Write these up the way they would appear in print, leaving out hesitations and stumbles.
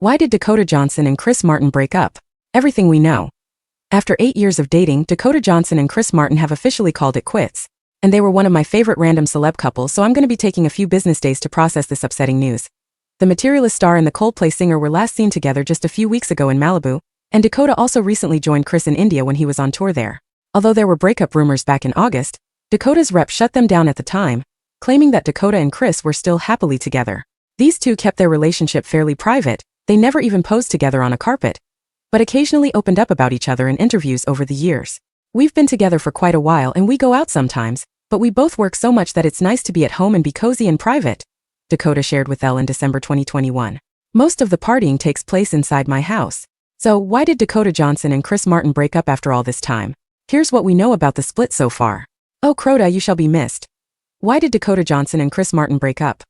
Why did Dakota Johnson and Chris Martin break up? Everything we know. After 8 years of dating, Dakota Johnson and Chris Martin have officially called it quits. And they were one of my favorite random celeb couples, so I'm going to be taking a few business days to process this upsetting news. The Materialist star and the Coldplay singer were last seen together just a few weeks ago in Malibu, and Dakota also recently joined Chris in India when he was on tour there. Although there were breakup rumors back in August, Dakota's rep shut them down at the time, claiming that Dakota and Chris were still happily together. These two kept their relationship fairly private. They never even posed together on a carpet, but occasionally opened up about each other in interviews over the years. "We've been together for quite a while and we go out sometimes, but we both work so much that it's nice to be at home and be cozy and private," Dakota shared with Elle in December 2021. "Most of the partying takes place inside my house." So why did Dakota Johnson and Chris Martin break up after all this time? Here's what we know about the split so far. Oh Crota, you shall be missed. Why did Dakota Johnson and Chris Martin break up?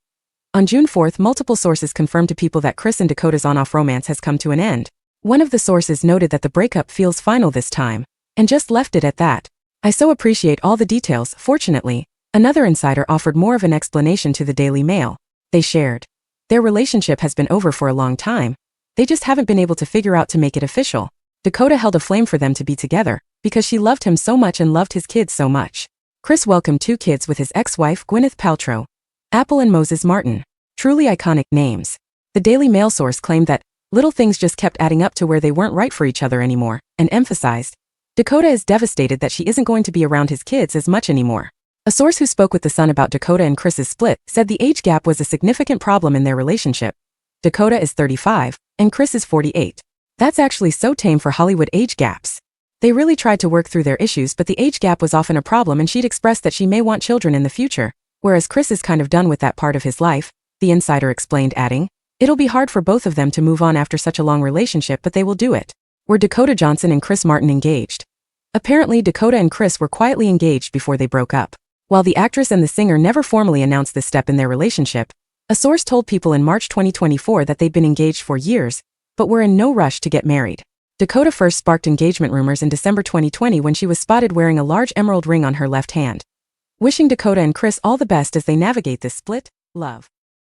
On June 4th, multiple sources confirmed to People that Chris and Dakota's on-off romance has come to an end. One of the sources noted that the breakup feels final this time, and just left it at that. "I so appreciate all the details, fortunately." Another insider offered more of an explanation to the Daily Mail. They shared, "Their relationship has been over for a long time. They just haven't been able to figure out to make it official. Dakota held a flame for them to be together, because she loved him so much and loved his kids so much." Chris welcomed 2 kids with his ex-wife Gwyneth Paltrow, Apple and Moses Martin. Truly iconic names. The Daily Mail source claimed that little things just kept adding up to where they weren't right for each other anymore, and emphasized, "Dakota is devastated that she isn't going to be around his kids as much anymore." A source who spoke with The Sun about Dakota and Chris's split said the age gap was a significant problem in their relationship. Dakota is 35, and Chris is 48. That's actually so tame for Hollywood age gaps. They really tried to work through their issues, but the age gap was often a problem, and she'd expressed that she may want children in the future, whereas Chris is kind of done with that part of his life, the insider explained, adding, "It'll be hard for both of them to move on after such a long relationship, but they will do it." Were Dakota Johnson and Chris Martin engaged? Apparently, Dakota and Chris were quietly engaged before they broke up. While the actress and the singer never formally announced this step in their relationship, a source told People in March 2024 that they'd been engaged for years, but were in no rush to get married. Dakota first sparked engagement rumors in December 2020 when she was spotted wearing a large emerald ring on her left hand. Wishing Dakota and Chris all the best as they navigate this split, love.